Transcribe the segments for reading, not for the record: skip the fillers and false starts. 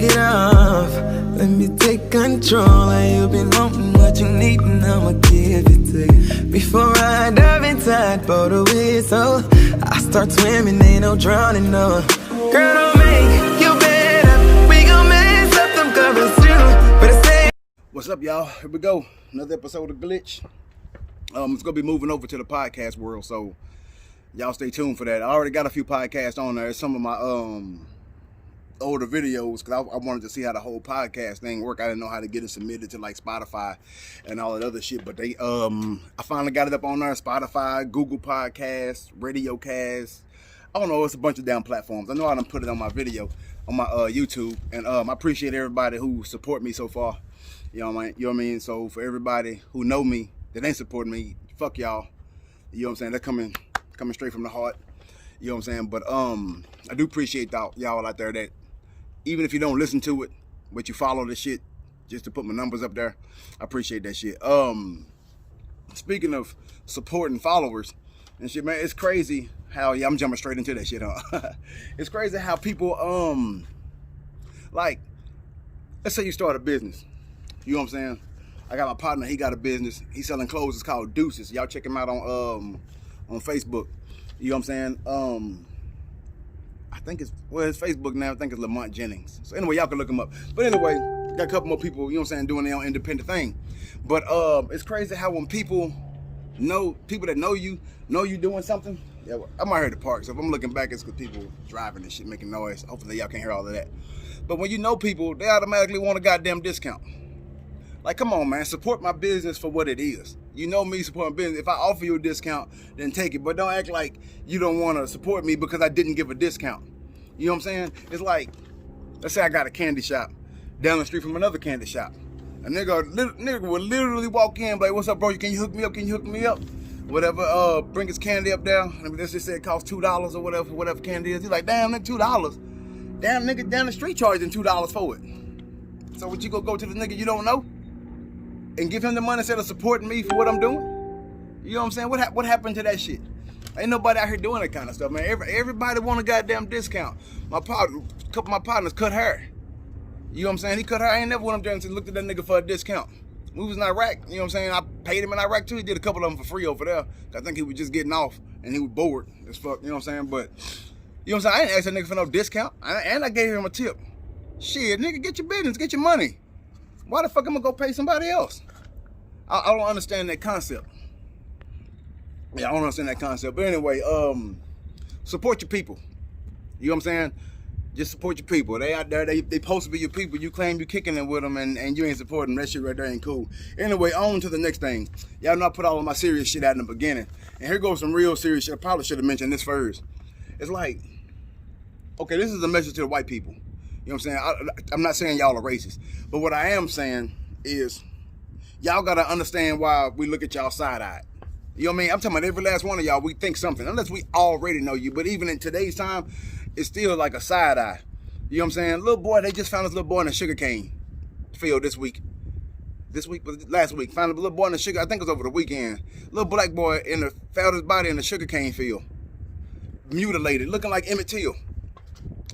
it off. Let me take control. And you've been wanting what you need, and I'ma give it to you. Before I dive inside for the whistle, I start swimming, ain't no drowning, no. Girl, don't make you better. We gon' mess up them covers too. But it's safe. What's up, y'all? Here we go. Another episode of Glitch. It's gonna be moving over to the podcast world, so y'all stay tuned for that. I already got a few podcasts on there. Some of my older videos, because I wanted to see how the whole podcast thing work. I didn't know how to get it submitted to like Spotify and all that other shit. But they I finally got it up on there. Spotify, Google Podcasts, Radiocast. I don't know, it's a bunch of damn platforms. I know I done put it on my video on my YouTube, and I appreciate everybody who support me so far. You know what I mean? So for everybody who know me that ain't supporting me, fuck y'all. You know what I'm saying? They're coming straight from the heart. You know what I'm saying? But I do appreciate y'all out there that even if you don't listen to it, but you follow the shit just to put my numbers up there. I appreciate that shit. Speaking of supporting followers and shit, man, it's crazy how I'm jumping straight into that shit, huh? It's crazy how people like, let's say you start a business. You know what I'm saying? I got my partner, he got a business. He's selling clothes. It's called Deuces. Y'all check him out on Facebook. You know what I'm saying? I think it's Facebook now. I think it's Lamont Jennings. So anyway, y'all can look him up. But anyway, got a couple more people, you know what I'm saying, doing their own independent thing. But it's crazy how when people that know you doing something. Yeah, I'm out here at the park, so if I'm looking back, it's because people driving and shit, making noise. Hopefully y'all can't hear all of that. But when you know people, they automatically want a goddamn discount. Like, come on, man, support my business for what it is. You know me supporting business. If I offer you a discount, then take it. But don't act like you don't want to support me because I didn't give a discount. You know what I'm saying? It's like, let's say I got a candy shop down the street from another candy shop. A nigga would literally walk in, like, what's up, bro? Can you hook me up? Can you hook me up? Whatever, bring his candy up there. I mean, let's just say it costs $2 or whatever candy is. He's like, damn, nigga, $2. Damn, nigga down the street charging $2 for it. So would you go to the nigga you don't know and give him the money instead of supporting me for what I'm doing? You know what I'm saying? What happened to that shit? Ain't nobody out here doing that kind of stuff, man. Everybody want a goddamn discount. A couple of my partners cut hair. You know what I'm saying? He cut hair. I ain't never went up there and looked at that nigga for a discount. We was in Iraq, you know what I'm saying? I paid him in Iraq too. He did a couple of them for free over there. I think he was just getting off and he was bored as fuck, you know what I'm saying? But, you know what I'm saying? I didn't ask that nigga for no discount. And I gave him a tip. Shit, nigga, get your business, get your money. Why the fuck am I gonna pay somebody else? I don't understand that concept. Yeah, I don't understand that concept. But anyway, support your people. You know what I'm saying? Just support your people. They out there, they supposed to be your people. You claim you kicking it with them and you ain't supporting them. That shit right there ain't cool. Anyway, on to the next thing. Y'all know I put all of my serious shit out in the beginning. And here goes some real serious shit. I probably should have mentioned this first. It's like, okay, this is a message to the white people. You know what I'm saying? I'm not saying y'all are racist. But what I am saying is, y'all gotta understand why we look at y'all side-eyed. You know what I mean? I'm talking about every last one of y'all, we think something. Unless we already know you. But even in today's time, it's still like a side eye. You know what I'm saying? Little boy, they just found this little boy in a sugarcane field this week. Last week. Found a little boy in the sugar, I think it was over the weekend. Little black boy found his body in the sugarcane field. Mutilated, looking like Emmett Till.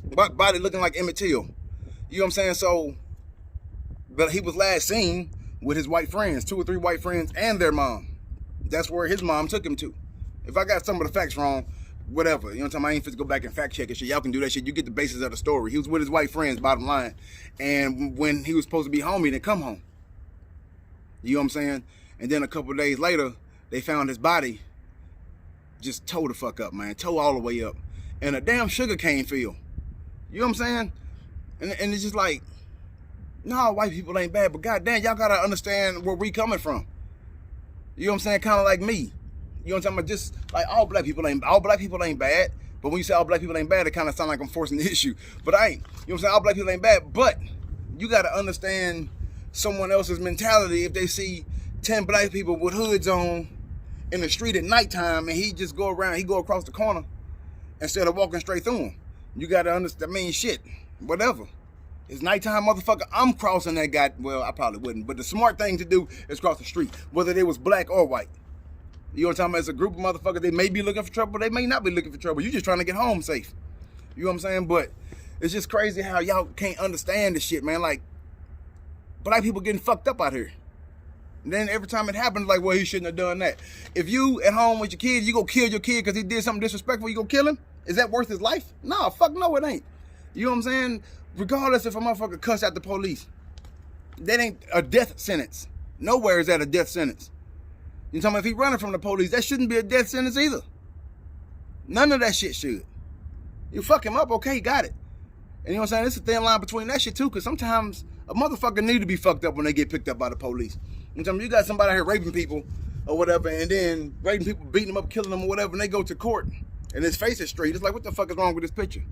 Body looking like Emmett Till. You know what I'm saying? So, but he was last seen with his white friends, 2 or 3 white friends and their mom. That's where his mom took him to. If I got some of the facts wrong, whatever. You know what I'm talking about? I ain't fit to go back and fact check and shit. Y'all can do that shit. You get the basis of the story. He was with his white friends, bottom line. And when he was supposed to be home, he didn't come home. You know what I'm saying? And then a couple of days later, they found his body just towed the fuck up, man. Towed all the way up. In a damn sugarcane field. You know what I'm saying? And it's just like, no, white people ain't bad, but goddamn, y'all gotta understand where we coming from. You know what I'm saying? Kind of like me. You know what I'm talking about? Just like all black people ain't bad. But when you say all black people ain't bad, it kind of sound like I'm forcing the issue. But I ain't. You know what I'm saying? All black people ain't bad. But you got to understand someone else's mentality if they see 10 black people with hoods on in the street at nighttime and he just go across the corner instead of walking straight through them. You got to understand, I mean, shit, whatever. It's nighttime, motherfucker. I'm crossing that guy. Well, I probably wouldn't. But the smart thing to do is cross the street, whether they was black or white. You know what I'm talking about? It's a group of motherfuckers. They may be looking for trouble. They may not be looking for trouble. You just trying to get home safe. You know what I'm saying? But It's just crazy how y'all can't understand this shit, man. Like, black people getting fucked up out here. And then every time it happens, like, well, he shouldn't have done that. If you at home with your kid, you go kill your kid because he did something disrespectful, you go kill him? Is that worth his life? Nah, fuck no, it ain't. You know what I'm saying? Regardless if a motherfucker cuss at the police, that ain't a death sentence. Nowhere is that a death sentence. You talking about if he running from the police, that shouldn't be a death sentence either. None of that shit should. You fuck him up, okay, got it. And you know what I'm saying? It's a thin line between that shit too, because sometimes a motherfucker need to be fucked up when they get picked up by the police. You know, you got somebody out here raping people or whatever, and then raping people, beating them up, killing them or whatever, and they go to court and his face is straight. It's like, what the fuck is wrong with this picture?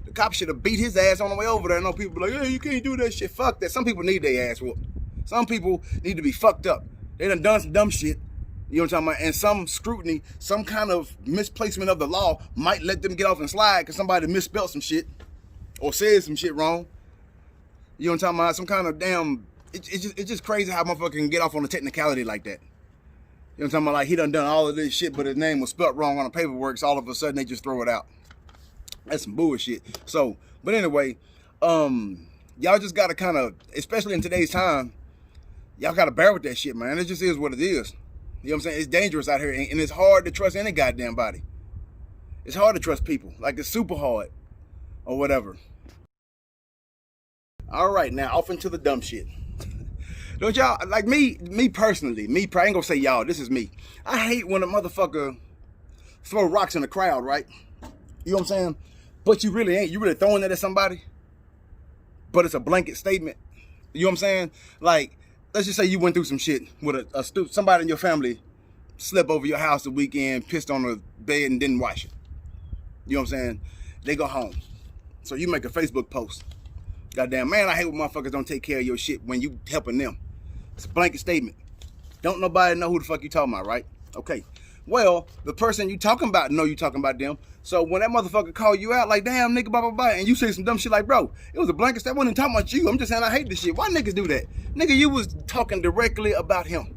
The cop should have beat his ass on the way over there. I know people be like, hey, you can't do that shit. Fuck that. Some people need their ass whooped. Some people need to be fucked up. They done some dumb shit. You know what I'm talking about? And some scrutiny, some kind of misplacement of the law might let them get off and slide because somebody misspelled some shit or said some shit wrong. You know what I'm talking about? Some kind of damn... It's just crazy how motherfucker can get off on a technicality like that. You know what I'm talking about? Like, he done all of this shit, but his name was spelt wrong on the paperwork, so all of a sudden they just throw it out. That's some bullshit. So, but anyway, y'all just gotta kind of, especially in today's time, y'all gotta bear with that shit, man. It just is what it is. You know what I'm saying? It's dangerous out here, and it's hard to trust any goddamn body. It's hard to trust people. Like, it's super hard, or whatever. All right, now off into the dumb shit. Don't y'all, like me personally, I ain't gonna say y'all, this is me. I hate when a motherfucker throw rocks in the crowd, right? You know what I'm saying? But you really ain't. You really throwing it at somebody, but it's a blanket statement. You know what I'm saying? Like, let's just say you went through some shit with somebody in your family slept over your house the weekend, pissed on the bed and didn't wash it. You know what I'm saying? They go home. So you make a Facebook post. Goddamn, man, I hate when motherfuckers don't take care of your shit when you helping them. It's a blanket statement. Don't nobody know who the fuck you talking about, right? Okay. Well, the person you talking about know you talking about them. So when that motherfucker call you out like, damn, nigga, blah, blah, blah, and you say some dumb shit like, bro, it was a blanket statement. I wasn't talking about you. I'm just saying I hate this shit. Why niggas do that? Nigga, you was talking directly about him.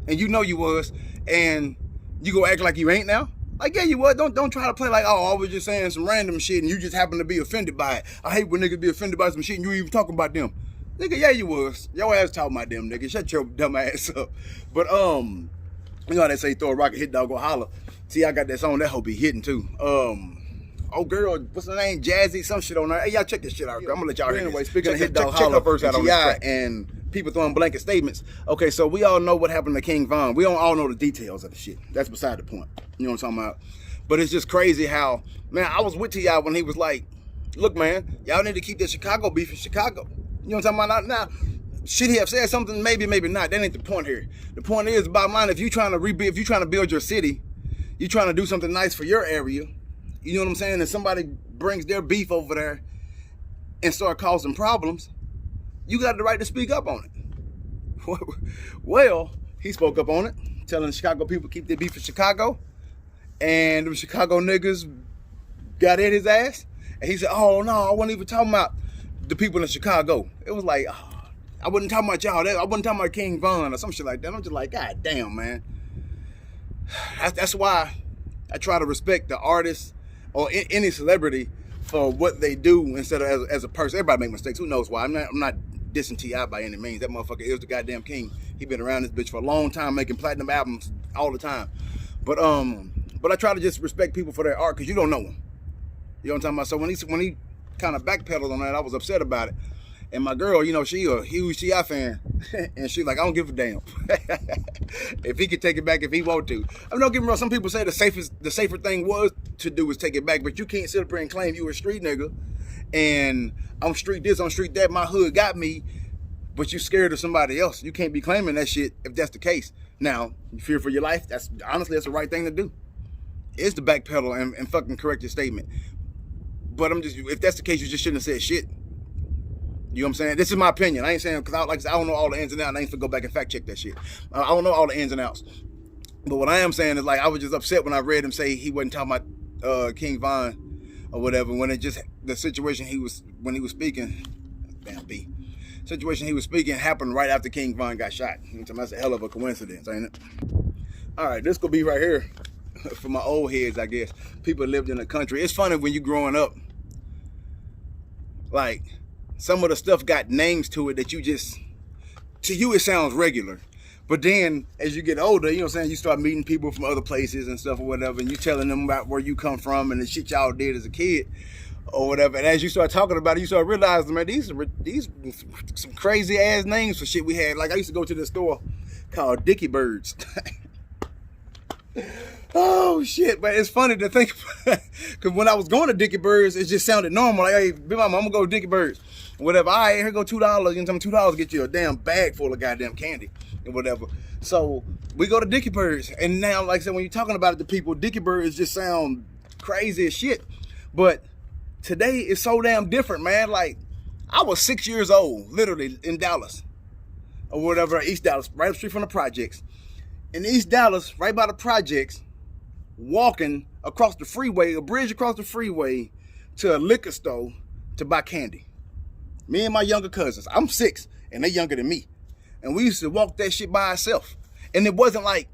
And you know you was. And you go act like you ain't now? Like, yeah, you was. Don't try to play like, oh, I was just saying some random shit and you just happen to be offended by it. I hate when niggas be offended by some shit and you even talking about them. Nigga, yeah, you was. Your ass talking about them, nigga. Shut your dumb ass up. But, you know how they say throw a rock, hit dog, go holler. See, I got that song, that hoe be hitting too. Oh girl, what's her name? Jazzy, some shit on there. Hey, y'all check this shit out. I'm gonna let y'all hear anyway. Speaking of hit dog, holler. Check her verse out on this track. And people throwing blanket statements. Okay, so we all know what happened to King Von. We don't all know the details of the shit. That's beside the point. You know what I'm talking about? But it's just crazy how, man, I was with T.I. when he was like, look, man, y'all need to keep that Chicago beef in Chicago. You know what I'm talking about? Now, should he have said something? Maybe, maybe not. That ain't the point here. The point is, bottom line, if you're trying to build your city, you're trying to do something nice for your area, you know what I'm saying? And somebody brings their beef over there and start causing problems, you got the right to speak up on it. Well, he spoke up on it, telling the Chicago people keep their beef in Chicago. And the Chicago niggas got at his ass. And he said, oh, no, I wasn't even talking about the people in Chicago. It was like, oh, I wasn't talking about y'all. I wasn't talking about King Von or some shit like that. I'm just like, God damn, man. That's why I try to respect the artist or any celebrity for what they do instead of as a person. Everybody make mistakes. Who knows why? I'm not dissing T.I. by any means. That motherfucker is the goddamn king. He been around this bitch for a long time, making platinum albums all the time. But I try to just respect people for their art because you don't know them. You know what I'm talking about? So when he kind of backpedaled on that, I was upset about it. And my girl, you know, she a huge T.I. fan. And she's like, I don't give a damn. If he could take it back if he want to. I mean, don't get me wrong, some people say the safer thing was to do is take it back, but you can't sit up here and claim you a street nigga. And I'm street this, I'm street that, my hood got me, but you scared of somebody else. You can't be claiming that shit if that's the case. Now, you fear for your life, that's the right thing to do. Is to backpedal and fucking correct your statement. But if that's the case, you just shouldn't have said shit. You know what I'm saying? This is my opinion. I ain't saying, because I don't know all the ins and outs. I ain't gonna go back and fact check that shit. I don't know all the ins and outs. But what I am saying is, like, I was just upset when I read him say he wasn't talking about King Von or whatever, when it just, the situation when he was speaking, damn B, situation he was speaking happened right after King Von got shot. That's a hell of a coincidence, ain't it? All right, this could be right here. For my old heads, I guess. People lived in the country. It's funny when you growing up Like, some of the stuff got names to it that you just, to you it sounds regular. But then, as you get older, you know what I'm saying, you start meeting people from other places and stuff or whatever, and you telling them about where you come from and the shit y'all did as a kid or whatever. And as you start talking about it, you start realizing, man, these some crazy ass names for shit we had. Like, I used to go to this store called Dickie Birds. Oh shit, but it's funny to think about, because when I was going to Dickie Birds, it just sounded normal. Like, hey, big mama, I'm gonna go to Dickie Birds. Whatever, all right, here go $2. You know, $2 get you a damn bag full of goddamn candy and whatever. So we go to Dickie Birds, and now, like I said, when you're talking about it to people, Dickie Birds just sound crazy as shit. But today is so damn different, man. Like, I was 6 years old, literally, in Dallas or whatever, East Dallas, right up the street from the projects. In East Dallas, right by the projects, walking across the freeway, a bridge across the freeway, to a liquor store to buy candy. Me and my younger cousins. I'm 6, and they're younger than me. And we used to walk that shit by ourselves. And it wasn't like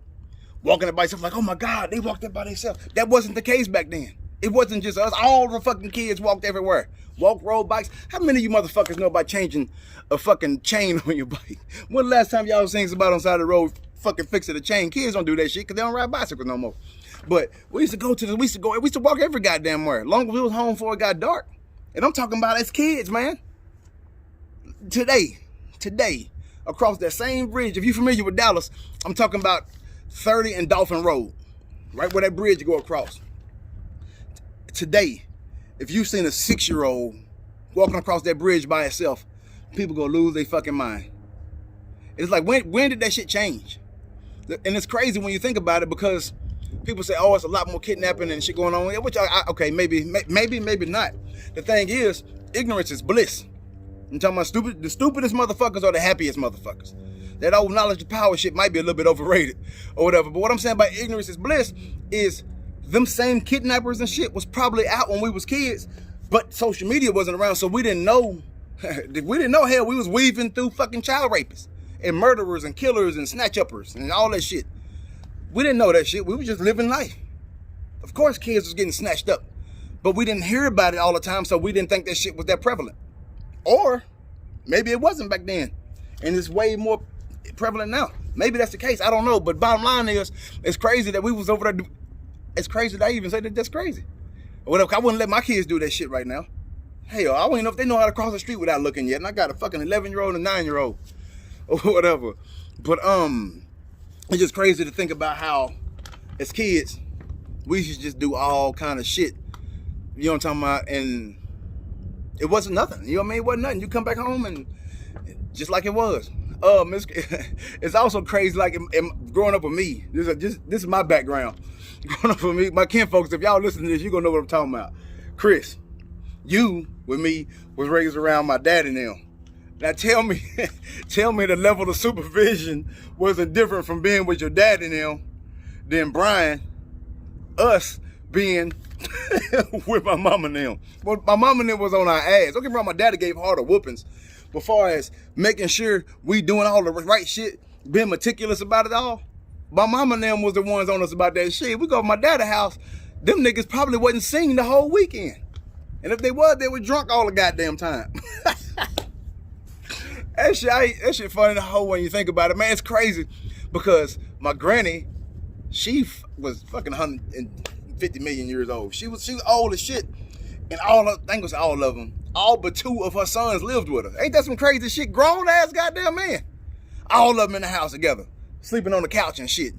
walking it by yourself, like, oh my God, they walked it by themselves. That wasn't the case back then. It wasn't just us. All the fucking kids walked everywhere. Walk, rode bikes. How many of you motherfuckers know about changing a fucking chain on your bike? When the last time y'all seen somebody on the side of the road fucking fixing a chain? Kids don't do that shit because they don't ride bicycles no more. But we used to walk every goddamn where. Long as we was home before it got dark. And I'm talking about as kids, man. Today, across that same bridge, if you're familiar with Dallas, I'm talking about 30 and Dolphin Road, right where that bridge go across. Today, if you've seen a 6-year-old walking across that bridge by itself, people gonna lose their fucking mind. It's like, when did that shit change? And it's crazy when you think about it, because people say, oh, it's a lot more kidnapping and shit going on. Which, okay, maybe not. The thing is, ignorance is bliss. I'm talking about the stupidest motherfuckers are the happiest motherfuckers. That old knowledge of power shit might be a little bit overrated or whatever. But what I'm saying by ignorance is bliss is them same kidnappers and shit was probably out when we was kids, but social media wasn't around, so we didn't know. Hell, we was weaving through fucking child rapists and murderers and killers and snatch uppers and all that shit. We didn't know that shit. We were just living life. Of course, kids was getting snatched up, but we didn't hear about it all the time, so we didn't think that shit was that prevalent. Or maybe it wasn't back then, and it's way more prevalent now. Maybe that's the case. I don't know. But bottom line is, it's crazy that we was over there. It's crazy that I even say that that's crazy. Whatever. I wouldn't let my kids do that shit right now. Hell, I don't even know if they know how to cross the street without looking yet. And I got a fucking 11-year-old and a 9-year-old or whatever. But it's just crazy to think about how, as kids, we should just do all kind of shit. You know what I'm talking about? And it wasn't nothing. You know what I mean? It wasn't nothing. You come back home and just like it was. It's also crazy, like growing up with me. This is my background. Growing up with me, my kinfolks, if y'all listen to this, you're gonna know what I'm talking about. Chris, you with me was raised around my dad and them. Now tell me the level of supervision wasn't different from being with your dad and them than Brian, us being with my mama and them. Well, my mama and them was on our ass. Don't get me wrong, my daddy gave harder whoopings. But far as making sure we doing all the right shit, being meticulous about it all, my mama and them was the ones on us about that shit. We go to my daddy's house, them niggas probably wasn't singing the whole weekend. And if they was, they were drunk all the goddamn time. That shit funny the whole when you think about it. Man, it's crazy because my granny, she was fucking 150 million years old. She was old as shit. And all of them, all but 2 of her sons lived with her. Ain't that some crazy shit? Grown ass goddamn man. All of them in the house together, sleeping on the couch and shit.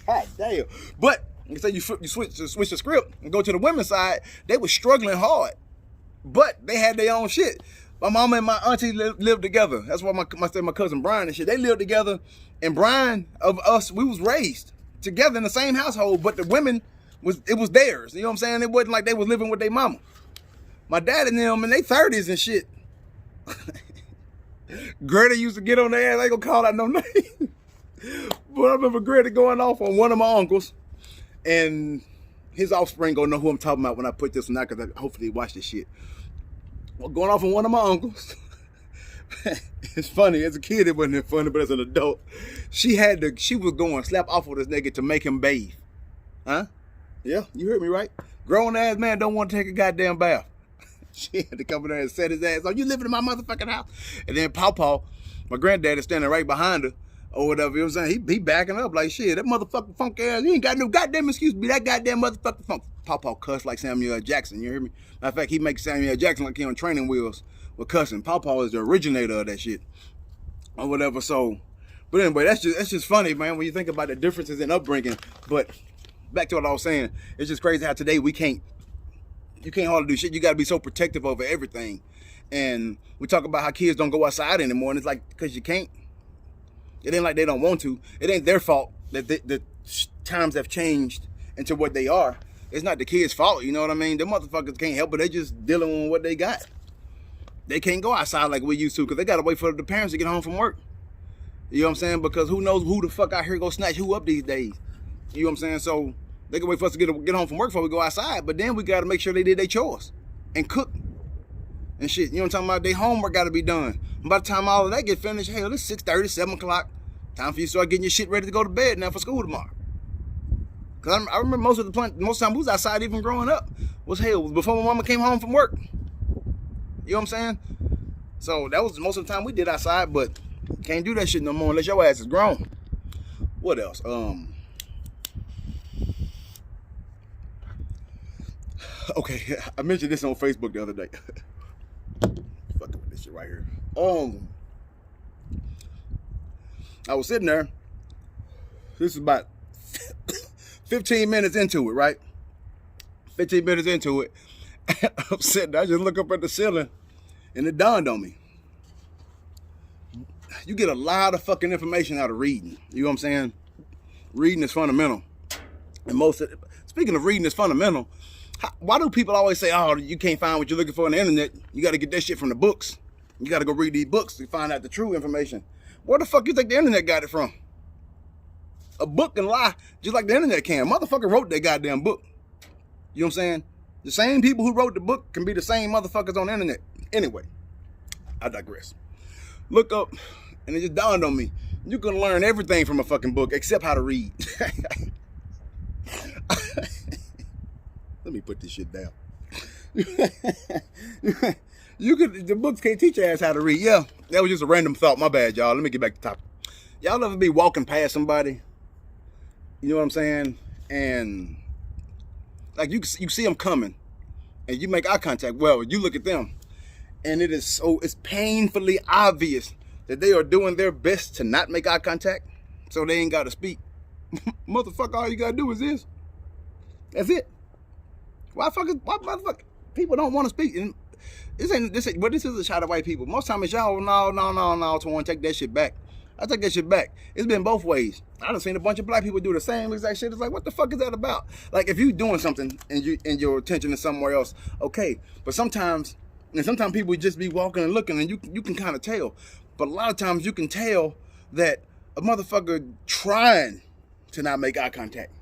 God damn. But you say you switch the script and go to the women's side, they were struggling hard, but they had their own shit. My mama and my auntie lived together. That's why my cousin Brian and shit, they lived together. And Brian of us, we was raised together in the same household, but the women it was theirs. You know what I'm saying? It wasn't like they was living with their mama. My dad and them in their 30s and shit. Greta used to get on their ass. I ain't gonna call out no name. But I remember Greta going off on one of my uncles, and his offspring gonna know who I'm talking about when I put this one out, because I hopefully watch this shit. Well, going off on one of my uncles. It's funny. As a kid, it wasn't funny, but as an adult, she was going slap off with this nigga to make him bathe. Huh? Yeah, you heard me right. Grown ass man don't want to take a goddamn bath. She had to come in there and set his ass. Oh, you living in my motherfucking house? And then Pawpaw, my granddad, is standing right behind her or whatever. You know what I'm saying? He backing up like, shit, that motherfucking funk ass, he ain't got no goddamn excuse to be that goddamn motherfucking funk. Pawpaw cuss like Samuel L. Jackson, you hear me? Matter of fact, he makes Samuel L. Jackson like he on training wheels with cussing. Pawpaw is the originator of that shit or whatever. So, but anyway, that's just funny, man, when you think about the differences in upbringing. But back to what I was saying, it's just crazy how today you can't hardly do shit. You got to be so protective over everything. And we talk about how kids don't go outside anymore, and it's like, because you can't. It ain't like they don't want to. It ain't their fault that the times have changed into what they are. It's not the kids' fault, you know what I mean? The motherfuckers can't help it. They just dealing with what they got. They can't go outside like we used to because they got to wait for the parents to get home from work. You know what I'm saying? Because who knows who the fuck out here go snatch who up these days. You know what I'm saying? So they can wait for us to get home from work before we go outside. But then we got to make sure they did their chores and cook and shit. You know what I'm talking about? Their homework got to be done. And by the time all of that get finished, hell, it's 6:30, 7 o'clock. Time for you to start getting your shit ready to go to bed now for school tomorrow. Because I remember most of the time we was outside even growing up was before my mama came home from work. You know what I'm saying? So that was most of the time we did outside, but can't do that shit no more unless your ass is grown. What else? Okay, I mentioned this on Facebook the other day. Fucking with this shit right here. I was sitting there. This is about 15 minutes into it, right? 15 minutes into it. I'm sitting there, I just look up at the ceiling, and it dawned on me. You get a lot of fucking information out of reading. You know what I'm saying? Reading is fundamental. And speaking of reading is fundamental, why do people always say, oh, you can't find what you're looking for on the internet? You got to get that shit from the books. You got to go read these books to find out the true information. Where the fuck you think the internet got it from? A book can lie just like the internet can. Motherfucker wrote that goddamn book. You know what I'm saying? The same people who wrote the book can be the same motherfuckers on the internet. Anyway, I digress. Look up, and it just dawned on me. You can learn everything from a fucking book except how to read. Let me put this shit down. The books can't teach your ass how to read. Yeah, that was just a random thought. My bad, y'all. Let me get back to the topic. Y'all ever be walking past somebody? You know what I'm saying? And like you see them coming, and you make eye contact. Well, you look at them, and it's painfully obvious that they are doing their best to not make eye contact, so they ain't got to speak. Motherfucker, all you gotta do is this. That's it. Why motherfucker? People don't want to speak. And this is a shot of white people. Most time it's y'all, no, to want to take that shit back. I take that shit back. It's been both ways. I done seen a bunch of black people do the same exact shit. It's like, what the fuck is that about? Like, if you doing something and your attention is somewhere else, okay. But sometimes people just be walking and looking, and you can kind of tell. But a lot of times you can tell that a motherfucker trying to not make eye contact.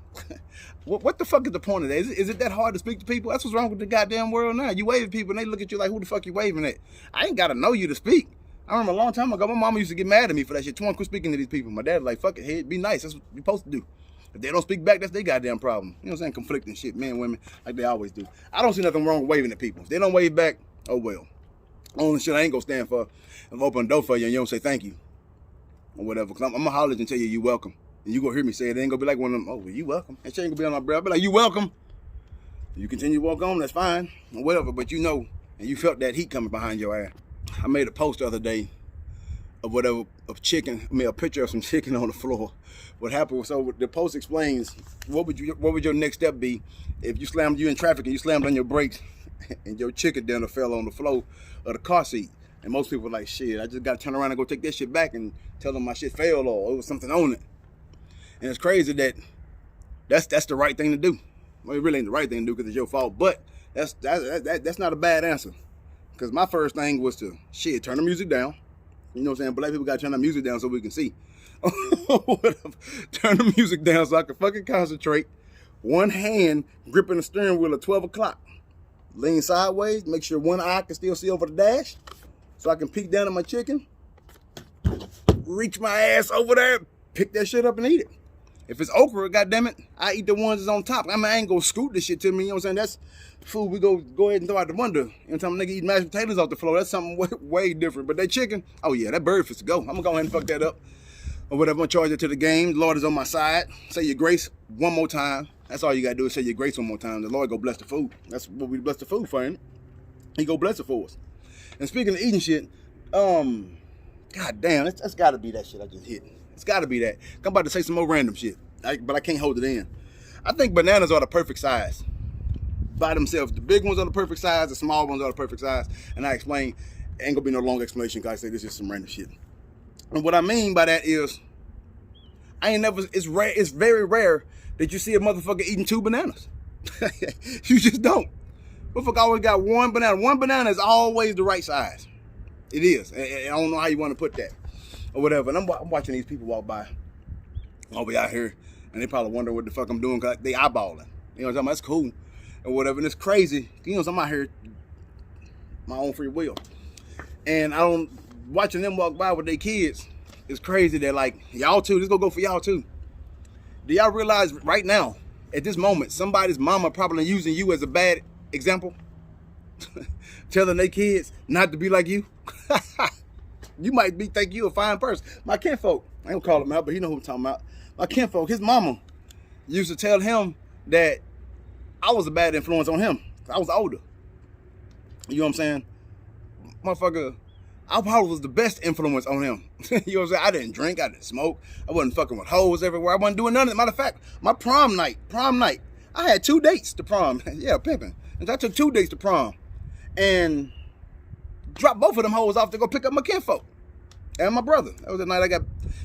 What the fuck is the point of that? Is it that hard to speak to people? That's what's wrong with the goddamn world now. You wave at people and they look at you like, who the fuck you waving at? I ain't gotta know you to speak. I remember a long time ago, my mama used to get mad at me for that shit. Twan, quit speaking to these people. My dad was like, fuck it, head, be nice. That's what you're supposed to do. If they don't speak back, that's their goddamn problem. You know what I'm saying? Conflicting shit, men, women, like they always do. I don't see nothing wrong with waving at people. If they don't wave back, oh well. Only shit I ain't gonna stand for, if I open the door for you and you don't say thank you. Or whatever. Cause I'm gonna holler and tell you welcome. And you gonna hear me say it. It ain't gonna be like one of them, oh, well, you welcome. That shit ain't gonna be on my breath. I'll be like, you welcome. You continue to walk on, that's fine. Or whatever, but you know, and you felt that heat coming behind your ass. I made a post the other day of a picture of some chicken on the floor. What happened was, so the post explains, what would your next step be if you in traffic and you slammed on your brakes and your chicken dinner fell on the floor of the car seat. And most people are like, shit, I just gotta turn around and go take that shit back and tell them my shit failed or it was something on it. And it's crazy that that's the right thing to do. Well, it really ain't the right thing to do because it's your fault, but that's not a bad answer. Because my first thing was to, turn the music down. You know what I'm saying? Black people got to turn the music down so we can see. Turn the music down so I can fucking concentrate. One hand gripping the steering wheel at 12 o'clock. Lean sideways, make sure one eye can still see over the dash so I can peek down at my chicken. Reach my ass over there, pick that shit up and eat it. If it's okra, goddammit, I eat the ones that's on top. I mean, I ain't gonna scoot this shit to me, you know what I'm saying? That's food we go ahead and throw out the window. You know what I'm saying? Nigga eat mashed potatoes off the floor. That's something way different. But that chicken, oh yeah, that bird fits to go. I'm gonna go ahead and fuck that up. Or whatever, I'm gonna charge it to the game. The Lord is on my side. Say your grace one more time. That's all you gotta do is say your grace one more time. The Lord go bless the food. That's what we bless the food for, ain't it? He go bless it for us. And speaking of eating shit, god damn, that's gotta be that shit I just hit. It's gotta be that. I'm about to say some more random shit, but I can't hold it in. I think bananas are the perfect size by themselves. The big ones are the perfect size, the small ones are the perfect size. And I explain, ain't gonna be no long explanation because I say this is some random shit. And what I mean by that is, it's very rare that you see a motherfucker eating 2 bananas. You just don't. Motherfucker always got 1 banana. 1 banana is always the right size. It is. And I don't know how you want to put that or whatever. And I'm watching these people walk by. I'll be out here and they probably wonder what the fuck I'm doing because they eyeballing. You know what I'm talking about? That's cool or whatever. And it's crazy. You know, so I'm out here my own free will. And watching them walk by with their kids, it's crazy that like, y'all too, this gonna go for y'all too. Do y'all realize right now, at this moment, somebody's mama probably using you as a bad example? Telling their kids not to be like you? You might think you a fine person. My kinfolk, I ain't gonna call him out, but he know who I'm talking about. My kinfolk, his mama used to tell him that I was a bad influence on him. I was older. You know what I'm saying? Motherfucker, I probably was the best influence on him. You know what I'm saying? I didn't drink, I didn't smoke, I wasn't fucking with hoes everywhere, I wasn't doing none of it. Matter of fact, my prom night, I had 2 dates to prom. Yeah, pimping. And I took 2 dates to prom. And dropped both of them hoes off to go pick up my kinfolk. And my brother. That was the night I got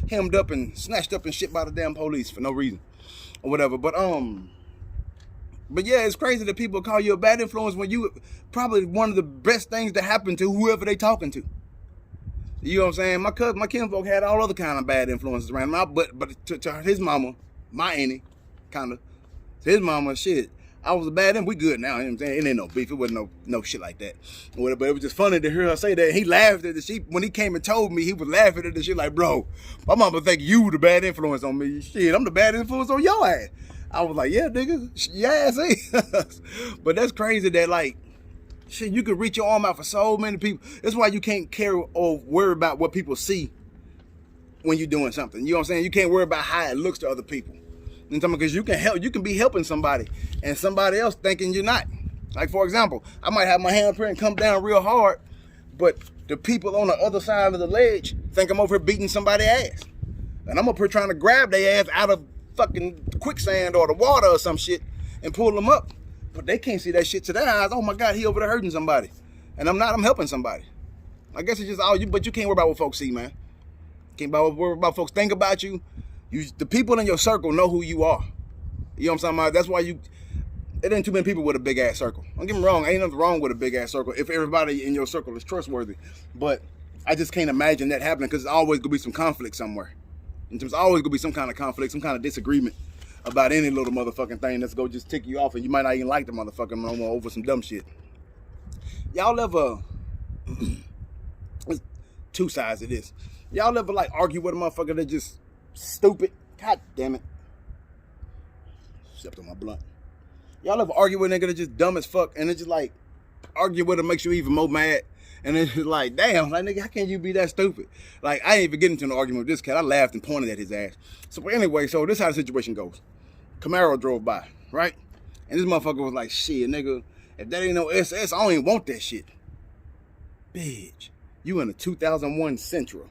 hemmed up and snatched up and shit by the damn police for no reason. Or whatever. But yeah, it's crazy that people call you a bad influence when you probably one of the best things that happened to whoever they talking to. You know what I'm saying? My kinfolk had all other kind of bad influences around him. But to his mama, my auntie, kind of, to his mama, shit, I was a bad influence. We good now. You know what I'm saying? It ain't no beef. It wasn't no shit like that. But it was just funny to hear her say that. He laughed at the shit. When he came and told me, he was laughing at the shit like, bro, my mama think you the bad influence on me. Shit, I'm the bad influence on your ass. I was like, yeah, nigga. Yeah, see? But that's crazy that, like, shit, you can reach your arm out for so many people. That's why you can't care or worry about what people see when you're doing something. You know what I'm saying? You can't worry about how it looks to other people. Because you can be helping somebody and somebody else thinking you're not. Like, for example, I might have my handprint come down real hard, but the people on the other side of the ledge think I'm over here beating somebody's ass. And I'm up here trying to grab their ass out of fucking quicksand or the water or some shit and pull them up. But they can't see that shit to their eyes. Oh my God, he over there hurting somebody. And I'm not, I'm helping somebody. I guess it's just all you, but you can't worry about what folks see, man. Can't worry about folks think about you. The people in your circle know who you are. You know what I'm talking about? That's why it ain't too many people with a big ass circle. Don't get me wrong, ain't nothing wrong with a big ass circle if everybody in your circle is trustworthy. But I just can't imagine that happening because there's always gonna be some conflict somewhere. And there's always gonna be some kind of conflict, some kind of disagreement about any little motherfucking thing that's gonna just tick you off and you might not even like the motherfucker no more over some dumb shit. Y'all ever, there's 2 sides of this. Y'all ever like argue with a motherfucker that just stupid? God damn it. Except on my blunt. Y'all ever argue with a nigga that just dumb as fuck and it just like argue with him makes you even more mad? And it's just like, damn, like nigga, how can you be that stupid? Like, I ain't even getting into an argument with this cat. I laughed and pointed at his ass. So anyway, so this is how the situation goes. Camaro drove by, right? And this motherfucker was like, shit, nigga, if that ain't no SS, I don't even want that shit. Bitch, you in a 2001 Sentra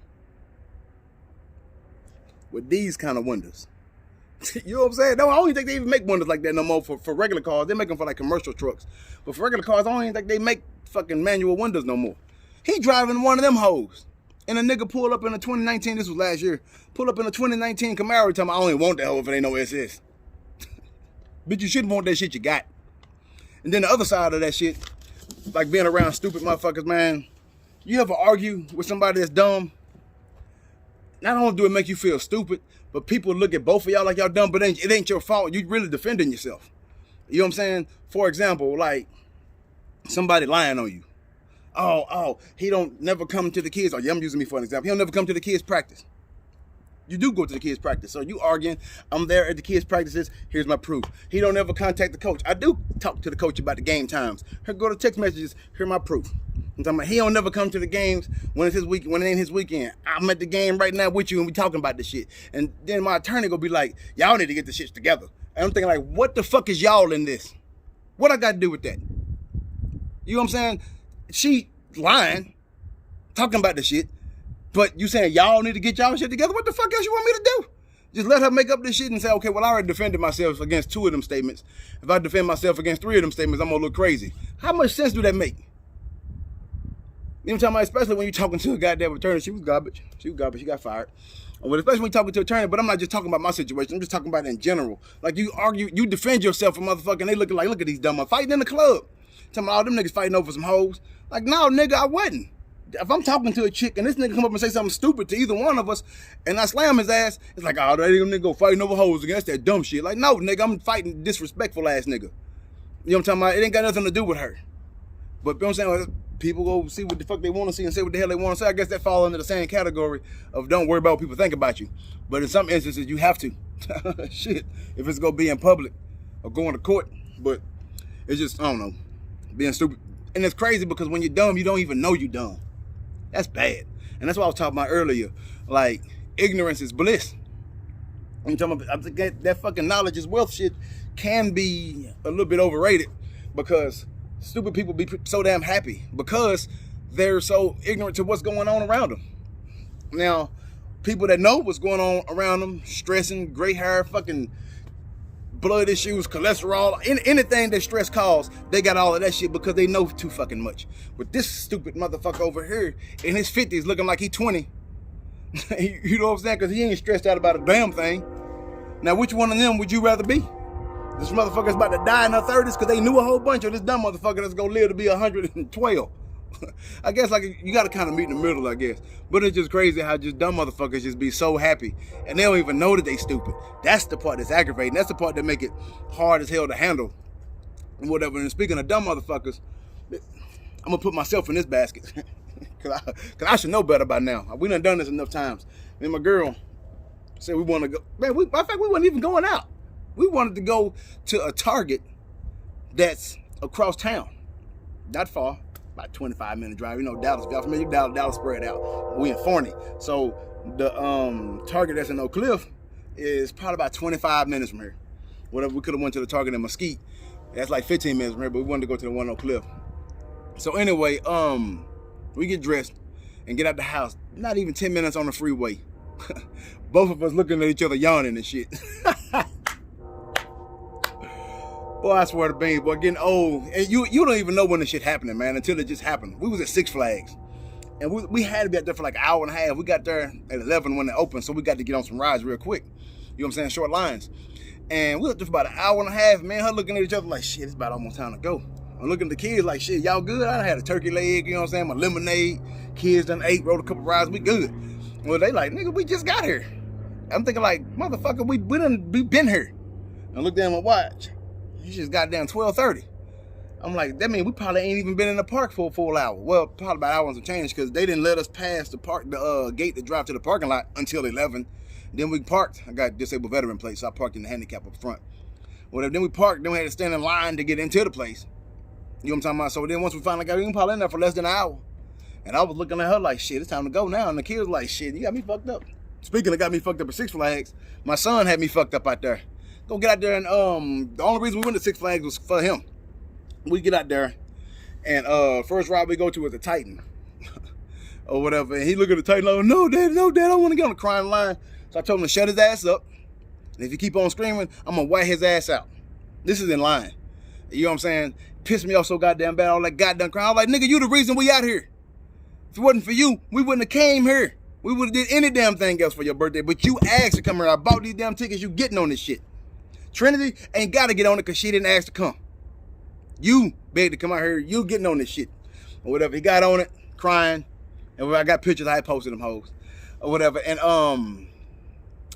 with these kind of windows. You know what I'm saying? No, I don't even think they even make windows like that no more for regular cars. They make them for like commercial trucks. But for regular cars, I don't even think they make fucking manual windows no more. He driving one of them hoes. And a nigga pull up in a 2019, this was last year, pull up in a 2019 Camaro, tell me I don't even want that hoe if it ain't no SS. Bitch, you shouldn't want that shit you got. And then the other side of that shit, like being around stupid motherfuckers, man, you ever argue with somebody that's dumb? Not only do it make you feel stupid, but people look at both of y'all like y'all dumb, but it ain't your fault. You really defending yourself. You know what I'm saying? For example, like somebody lying on you. Oh, he don't never come to the kids. Oh, yeah, I'm using me for an example. He'll never come to the kids' practice. You do go to the kids' practice. So you arguing, I'm there at the kids' practices, here's my proof. He don't ever contact the coach. I do talk to the coach about the game times. Here go to text messages, here's my proof. I'm talking about he don't never come to the games when it's his week, when it ain't his weekend. I'm at the game right now with you and we talking about this shit. And then my attorney gonna be like, y'all need to get the shit together. And I'm thinking like, what the fuck is y'all in this? What I gotta do with that? You know what I'm saying? She lying, talking about the shit. But you saying y'all need to get y'all shit together? What the fuck else you want me to do? Just let her make up this shit and say, okay, well, I already defended myself against 2 of them statements. If I defend myself against 3 of them statements, I'm gonna look crazy. How much sense do that make? You know what I'm talking about? Especially when you're talking to a goddamn attorney. She was garbage. She got fired. Well, especially when you're talking to an attorney, but I'm not just talking about my situation. I'm just talking about it in general. Like you argue, you defend yourself for motherfucking, they looking like, look at these dumb fighting in the club. Talking about all them niggas fighting over some hoes. Like, no, nigga, I wasn't. If I'm talking to a chick and this nigga come up and say something stupid to either one of us and I slam his ass, it's like, oh, that nigga go fighting over hoes again. That's that dumb shit. Like, no, nigga, I'm fighting disrespectful ass nigga. You know what I'm talking about? It ain't got nothing to do with her. But you know what I'm saying? People go see what the fuck they want to see and say what the hell they want to say. I guess that falls under the same category of don't worry about what people think about you. But in some instances, you have to. Shit. If it's going to be in public or going to court. But it's just, I don't know, being stupid. And it's crazy because when you're dumb, you don't even know you're dumb. That's bad. And that's what I was talking about earlier. Like, ignorance is bliss. I'm talking about, I think that fucking knowledge is wealth shit can be a little bit overrated because stupid people be so damn happy because they're so ignorant to what's going on around them. Now, people that know what's going on around them, stressing, gray hair, fucking blood issues, cholesterol, anything that stress causes, they got all of that shit because they know too fucking much. But this stupid motherfucker over here in his 50s looking like he 20, you know what I'm saying? Because he ain't stressed out about a damn thing. Now, which one of them would you rather be? This motherfucker's about to die in her 30s because they knew a whole bunch of this dumb motherfucker that's gonna live to be 112. I guess like you gotta kind of meet in the middle, I guess. But it's just crazy how just dumb motherfuckers just be so happy and they don't even know that they stupid. That's the part that's aggravating. That's the part that make it hard as hell to handle and whatever. And speaking of dumb motherfuckers, I'm gonna put myself in this basket cause I should know better by now. We done this enough times. Me and my girl said we want to go. Man, in fact, we wasn't even going out. We wanted to go to a Target that's across town, not far. About 25-minute drive. You know, Dallas, if y'all familiar, Dallas spread out. We in Forney. So the Target that's in Oak Cliff is probably about 25 minutes from here. Whatever, we could have went to the Target in Mesquite. That's like 15 minutes from here, but we wanted to go to the one on Oak Cliff. So anyway, we get dressed and get out the house. Not even 10 minutes on the freeway. Both of us looking at each other yawning and shit. Boy, I swear to beans, boy, getting old. And you don't even know when this shit happening, man, until it just happened. We was at Six Flags. And we had to be out there for like an hour and a half. We got there at 11 when it opened, so we got to get on some rides real quick. You know what I'm saying? Short lines. And we was there for about an hour and a half, man, her looking at each other like, shit, it's about almost time to go. I'm looking at the kids like, shit, y'all good? I done had a turkey leg, you know what I'm saying? My lemonade. Kids done ate, rode a couple rides, we good. Well, they like, nigga, we just got here. I'm thinking like, motherfucker, we been here. I looked down at my watch. He just got down 12:30. I'm like, that means we probably ain't even been in the park for a full hour. Well, probably about hours and change because they didn't let us pass the gate to drive to the parking lot until 11. Then we parked. I got disabled veteran plate, so I parked in the handicap up front. Well, then we parked. Then we had to stand in line to get into the place. You know what I'm talking about? So then once we finally got in, we probably in there for less than an hour. And I was looking at her like, shit, it's time to go now. And the kid was like, shit, you got me fucked up. Speaking of got me fucked up at Six Flags, my son had me fucked up out there. Gonna get out there and the only reason we went to Six Flags was for him. We get out there and first ride we go to is the Titan or whatever. And he look at the Titan like, no, dad, I don't want to get on the crying line. So I told him to shut his ass up. And if he keep on screaming, I'm gonna whack his ass out. This is in line. You know what I'm saying? Pissed me off so goddamn bad, all that goddamn crying. I was like, nigga, you the reason we out here. If it wasn't for you, we wouldn't have came here. We would have did any damn thing else for your birthday. But you asked to come here. I bought these damn tickets. You getting on this shit. Trinity ain't got to get on it because she didn't ask to come. You begged to come out here. You getting on this shit. Or whatever. He got on it, crying. And I got pictures. I had posted them hoes. Or whatever. And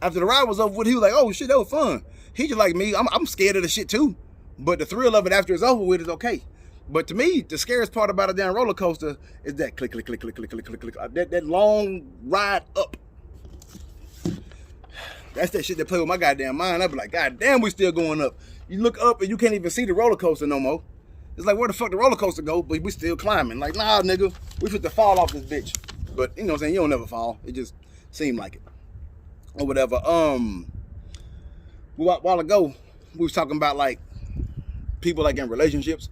after the ride was over with, he was like, oh shit, that was fun. He just like me. I'm scared of the shit too. But the thrill of it after it's over with is okay. But to me, the scariest part about a damn roller coaster is that click, click, click, click, click, click, click, click. That long ride up. That's that shit that play with my goddamn mind. I be like, God damn, we still going up. You look up and you can't even see the roller coaster no more. It's like, where the fuck the roller coaster go? But we still climbing. Like, nah, nigga, we fit to fall off this bitch. But you know what I'm saying? You don't never fall. It just seemed like it. Or whatever. A while ago, we was talking about like people like in relationships.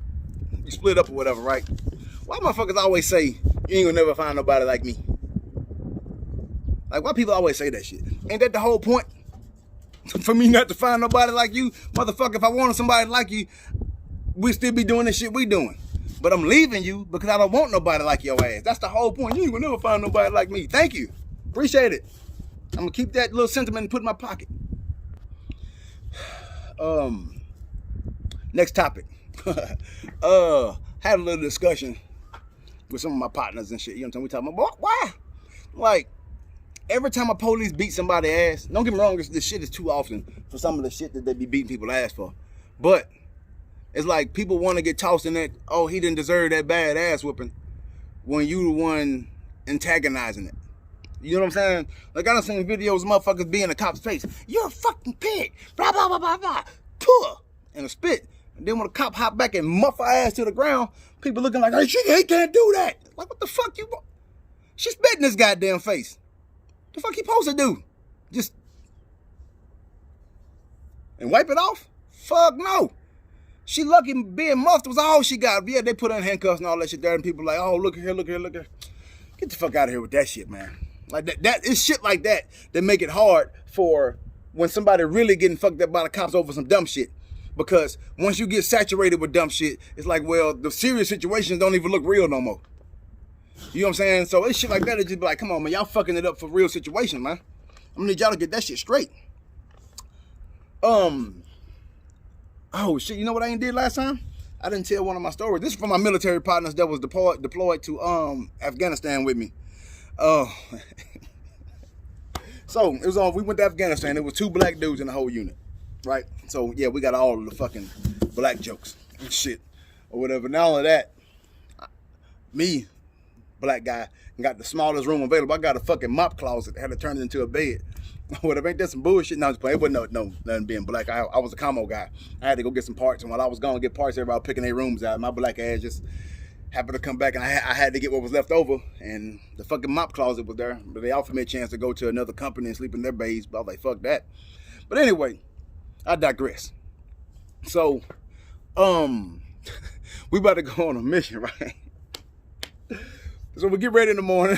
You split up or whatever, right? Why motherfuckers always say you ain't gonna never find nobody like me? Like, why people always say that shit? Ain't that the whole point? For me not to find nobody like you? Motherfucker, if I wanted somebody like you, we still be doing the shit we doing. But I'm leaving you because I don't want nobody like your ass. That's the whole point. You ain't gonna never find nobody like me. Thank you. Appreciate it. I'm gonna keep that little sentiment and put it in my pocket. Next topic. Had a little discussion with some of my partners and shit. You know what I'm saying? We talking about, why? Like, every time a police beat somebody's ass, don't get me wrong, this shit is too often for some of the shit that they be beating people's ass for. But it's like people want to get tossed in that, oh, he didn't deserve that bad ass whooping when you the one antagonizing it. You know what I'm saying? Like, I done seen videos of motherfuckers be in a cop's face. You're a fucking pig. Blah, blah, blah, blah, blah. Puh. And a spit. And then when a cop hop back and muff her ass to the ground, people looking like, hey, he can't do that. Like, what the fuck you want? She spit in his goddamn face. The fuck he supposed to do? Just and wipe it off? Fuck no. She lucky being muffed was all she got. Yeah, they put her in handcuffs and all that shit there, and people like, oh, look at here, look at here, look at here. Get the fuck out of here with that shit, man. Like that is shit like that make it hard for when somebody really getting fucked up by the cops over some dumb shit. Because once you get saturated with dumb shit, it's like, well, the serious situations don't even look real no more. You know what I'm saying? So it's shit like that. It just be like, come on, man, y'all fucking it up for real situation, man. I'm gonna need y'all to get that shit straight. Oh shit, you know what I ain't did last time? I didn't tell one of my stories. This is from my military partners that was deployed to Afghanistan with me. So it was we went to Afghanistan. There was 2 black dudes in the whole unit, right? So yeah, we got all of the fucking black jokes and shit or whatever. Not only that, me, black guy, got the smallest room available. I got a fucking mop closet. I had to turn it into a bed. Whatever, ain't that some bullshit? No, I was playing. It wasn't no nothing being black. I was a commo guy. I had to go get some parts, and while I was going to get parts, everybody was picking their rooms out. My black ass just happened to come back, and I had to get what was left over, and the fucking mop closet was there. But they offered me a chance to go to another company and sleep in their bays, but I was like, fuck that. But anyway, I digress. So, we about to go on a mission, right? So we get ready in the morning.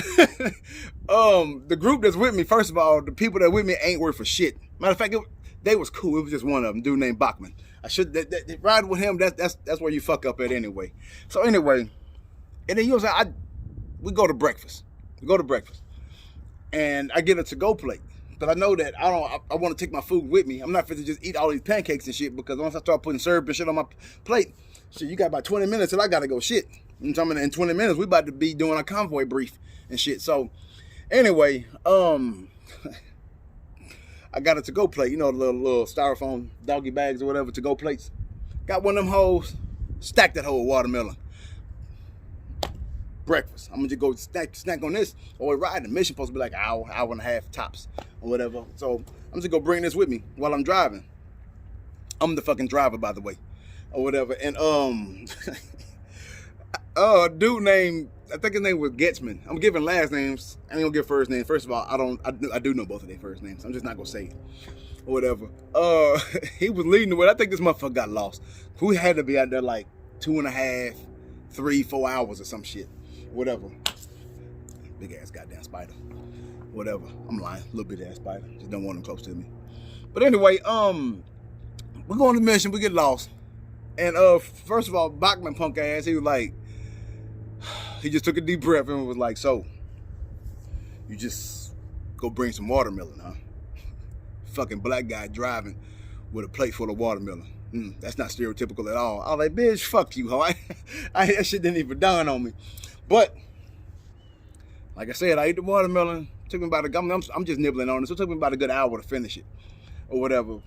The group that's with me, first of all, the people that with me ain't worth for shit. Matter of fact, they was cool. It was just one of them, dude named Bachman. I should ride with him. That's where you fuck up at anyway. So anyway, and then you know, we go to breakfast. And I get a to-go plate. But I know that I want to take my food with me. I'm not fit to just eat all these pancakes and shit, because once I start putting syrup and shit on my plate, shit, you got about 20 minutes till I gotta go shit. I'm talking in 20 minutes, we about to be doing a convoy brief and shit. So anyway, I got a to-go plate, you know, the little styrofoam doggy bags or whatever, to-go plates. Got one of them hoes, stacked that whole watermelon. Breakfast. I'm gonna just go snack on this or ride. The mission supposed to be like an hour and a half tops or whatever. So I'm just gonna bring this with me while I'm driving. I'm the fucking driver, by the way, or whatever. And a dude named, I think his name was Getzman. I'm giving last names. I ain't gonna give first names. First of all, I do know both of their first names. I'm just not gonna say it or whatever. He was leading the way. I think this motherfucker got lost. We had to be out there like 2.5, 3, 4 hours or some shit. Whatever. Big ass goddamn spider. Whatever. I'm lying. Little bit ass spider. Just don't want him close to me. But anyway, we go on the mission. We get lost. And first of all, Bachman punk ass, he was like, he just took a deep breath and was like, so, you just go bring some watermelon, huh? Fucking black guy driving with a plate full of watermelon. That's not stereotypical at all. I was like, bitch, fuck you, huh? That shit didn't even dawn on me. But, like I said, I ate the watermelon. Took me about I'm just nibbling on it. So it took me about a good hour to finish it. Or whatever.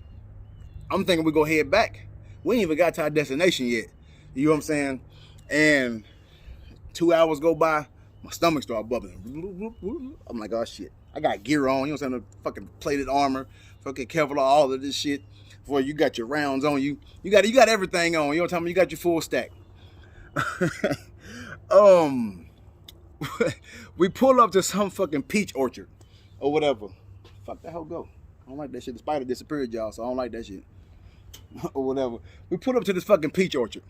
I'm thinking we go head back. We ain't even got to our destination yet. You know what I'm saying? And 2 hours go by, my stomach started bubbling. I'm like, oh shit. I got gear on, you know what I'm saying? The fucking plated armor, fucking Kevlar, all of this shit. Before you got your rounds on you. You got everything on. You know what I'm talking about? You got your full stack. We pull up to some fucking peach orchard or whatever. Fuck that hoe go. I don't like that shit. The spider disappeared, y'all, so I don't like that shit. Or whatever. We pull up to this fucking peach orchard.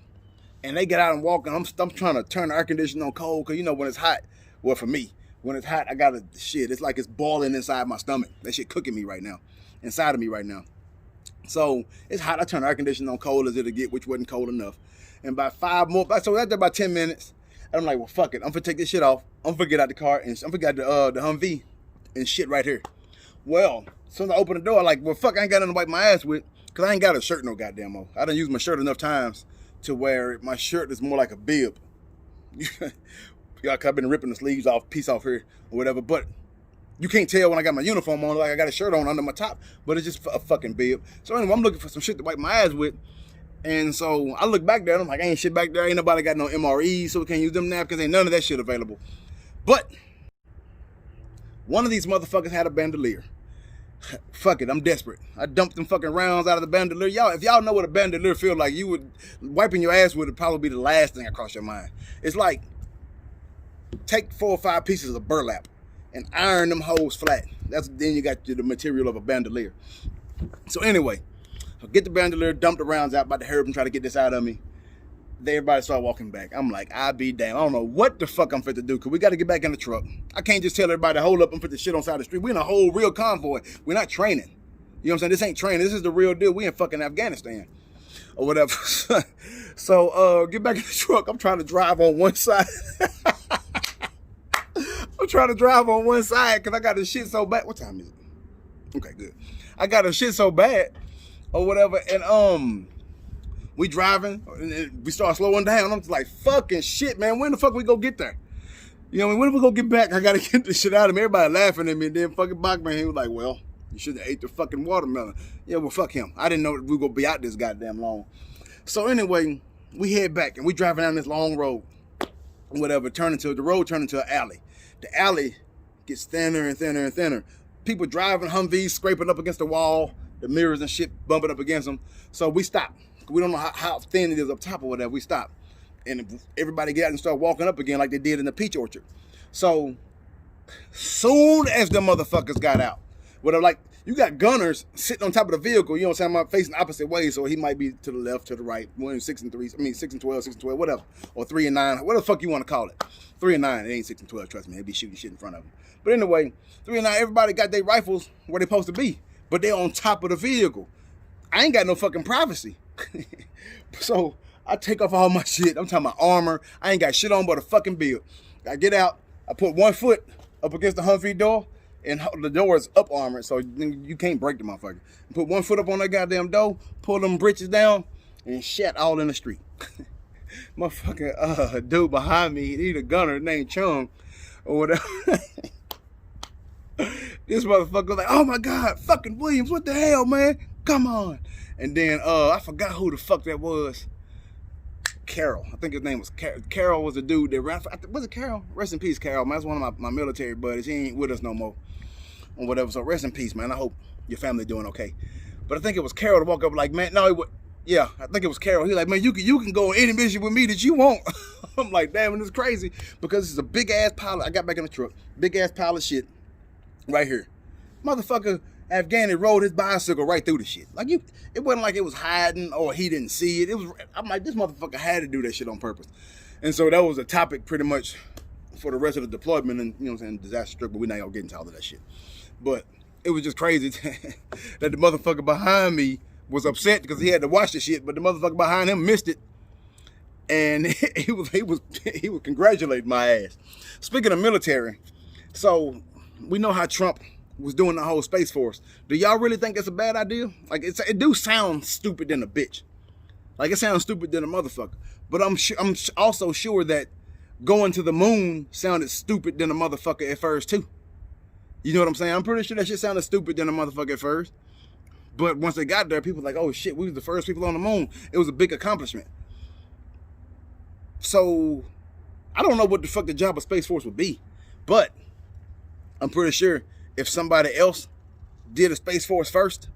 And they get out and walk, and I'm trying to turn the air conditioner on cold, because you know when it's hot, well for me, when it's hot, I gotta, shit, it's like it's boiling inside my stomach. That shit cooking me right now, inside of me right now. So it's hot, I turn the air conditioner on cold as it'll get, which wasn't cold enough. And by 5 more, so after about 10 minutes, I'm like, well, fuck it, I'm gonna take this shit off, I'm gonna get out the car, and I'm gonna get the Humvee and shit right here. Well, as soon as I open the door, I'm like, well, fuck, I ain't got nothing to wipe my ass with, because I ain't got a shirt no goddamn more. I done used my shirt enough times to where my shirt is more like a bib. I've been ripping the sleeves off, piece off here, or whatever, but you can't tell when I got my uniform on, like I got a shirt on under my top, but it's just a fucking bib. So anyway, I'm looking for some shit to wipe my ass with, and so I look back there, and I'm like, ain't shit back there, ain't nobody got no MREs, so we can't use them now, because ain't none of that shit available. But one of these motherfuckers had a bandolier. Fuck it, I'm desperate. I dumped them fucking rounds out of the bandolier. Y'all, if y'all know what a bandolier feel like, you would, wiping your ass would probably be the last thing across your mind. It's like, take 4 or 5 pieces of burlap and iron them holes flat. Then you got the material of a bandolier. So anyway, I get the bandolier, dump the rounds out, about to hurry up and try to get this out of me. Everybody start walking back. I'm like, I be damn. I don't know what the fuck I'm fit to do, because we got to get back in the truck. I can't just tell everybody to hold up and put the shit on the side of the street. We in a whole real convoy. We're not training. You know what I'm saying? This ain't training. This is the real deal. We in fucking Afghanistan or whatever. So get back in the truck. I'm trying to drive on one side. I'm trying to drive on one side because I got the shit so bad. What time is it? Okay, good. I got the shit so bad or whatever, and we driving, and we start slowing down. I'm just like, fucking shit, man. When the fuck we go get there? You know, when we go get back, I gotta get this shit out of me. Everybody laughing at me, and then fucking Bachman, he was like, well, you should have ate the fucking watermelon. Yeah, well, fuck him. I didn't know that we were gonna be out this goddamn long. So anyway, we head back, and we driving down this long road, whatever, the road turned into an alley. The alley gets thinner and thinner and thinner. People driving Humvees, scraping up against the wall, the mirrors and shit bumping up against them. So we stop. We don't know how thin it is up top or whatever. We stop. And everybody get out and start walking up again like they did in the peach orchard. So soon as the motherfuckers got out, whatever, like, you got gunners sitting on top of the vehicle, you know what I'm saying? I'm facing opposite ways, so he might be to the left, to the right, 6 and 3, I mean 6 and 12, 6 and 12, whatever. Or 3 and 9, whatever the fuck you want to call it. 3 and 9, it ain't 6 and 12, trust me, they'll be shooting shit in front of them. But anyway, 3 and 9, everybody got their rifles where they're supposed to be, but they're on top of the vehicle. I ain't got no fucking privacy. So I take off all my shit. I'm talking about armor. I ain't got shit on but a fucking bill. I get out, I put one foot up against the Humvee door, and the door is up armored, so you can't break the motherfucker. Put one foot up on that goddamn door, pull them britches down, and shit all in the street. Motherfucking dude behind me, he the gunner named Chung, or whatever. This motherfucker was like, oh my God, fucking Williams, what the hell, man? Come on. And then I forgot who the fuck that was. Carol. I think his name was Carol. Carol was a dude that ran. Was it Carol? Rest in peace, Carol, man. That's one of my military buddies. He ain't with us no more. Or whatever. So rest in peace, man. I hope your family doing okay. But I think it was Carol to walk up like, man, no, yeah, I think it was Carol. He like, man, you can go on any mission with me that you want. I'm like, damn, it's crazy. Because it's a big ass pile. I got back in the truck. Big ass pile of shit right here. Motherfucker Afghani rode his bicycle right through the shit. Like, it wasn't like it was hiding or he didn't see it. I'm like, this motherfucker had to do that shit on purpose. And so that was a topic pretty much for the rest of the deployment and, you know what I'm saying, disaster strip, but we're not gonna get into all of that shit. But it was just crazy that the motherfucker behind me was upset because he had to watch the shit, but the motherfucker behind him missed it. And he was congratulating my ass. Speaking of military, so we know how Trump was doing the whole Space Force. Do y'all really think it's a bad idea? Like, it do sound stupid than a bitch. Like, it sounds stupid than a motherfucker. But I'm also sure that going to the moon sounded stupid than a motherfucker at first too. You know what I'm saying? I'm pretty sure that shit sounded stupid than a motherfucker at first. But once they got there, people were like, oh shit, we was the first people on the moon. It was a big accomplishment. So I don't know what the fuck the job of Space Force would be, but I'm pretty sure if somebody else did a Space Force first,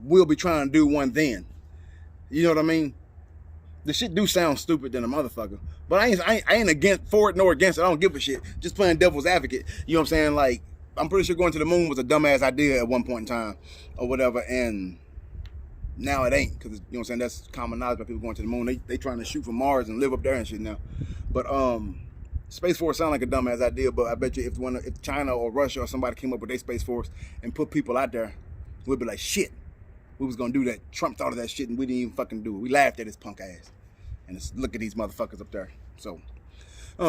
we'll be trying to do one then. You know what I mean? The shit do sound stupid than a motherfucker. But I ain't against for it nor against it. I don't give a shit. Just playing devil's advocate. You know what I'm saying? Like, I'm pretty sure going to the moon was a dumbass idea at one point in time or whatever, and now it ain't, because, you know what I'm saying, that's common knowledge by people going to the moon. They trying to shoot for Mars and live up there and shit now. But Space Force sound like a dumbass idea, but I bet you if China or Russia or somebody came up with their Space Force and put people out there, we'd be like, shit, we was gonna do that. Trump thought of that shit and we didn't even fucking do it. We laughed at his punk ass. And it's, look at these motherfuckers up there. So,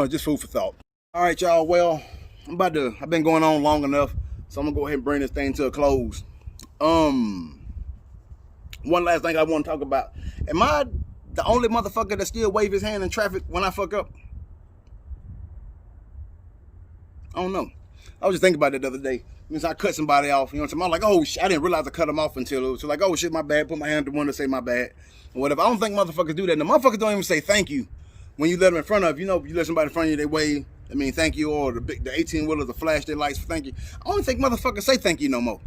just food for thought. All right, y'all, well, I've been going on long enough, so I'm gonna go ahead and bring this thing to a close. One last thing I want to talk about. Am I the only motherfucker that still wave his hand in traffic when I fuck up? I don't know. I was just thinking about that the other day. Means I cut somebody off, you know what I'm saying? I'm like, oh shit, I didn't realize I cut them off until it was like, oh shit, my bad. Put my hand to one to say my bad. Or whatever. I don't think motherfuckers do that. And the motherfuckers don't even say thank you when you let them in front of you. Know, you let somebody in front of you, they wave. I mean, thank you, or the 18-wheelers will flash their lights for thank you. I don't think motherfuckers say thank you no more.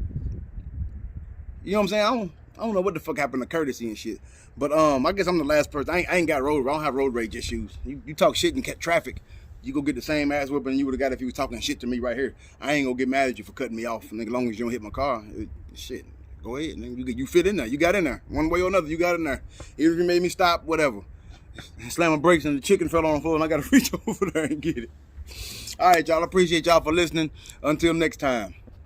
You know what I'm saying? I don't know what the fuck happened to courtesy and shit. But I guess I'm the last person. I ain't got I don't have road rage issues. You talk shit and cut traffic, you go get the same ass whipping you would have got if you was talking shit to me right here. I ain't gonna get mad at you for cutting me off. Nigga, as long as you don't hit my car, shit, go ahead. Nigga, you fit in there. You got in there. One way or another, you got in there. Even if you made me stop, whatever. Slam my brakes and the chicken fell on the floor and I gotta reach over there and get it. All right, y'all. I appreciate y'all for listening. Until next time.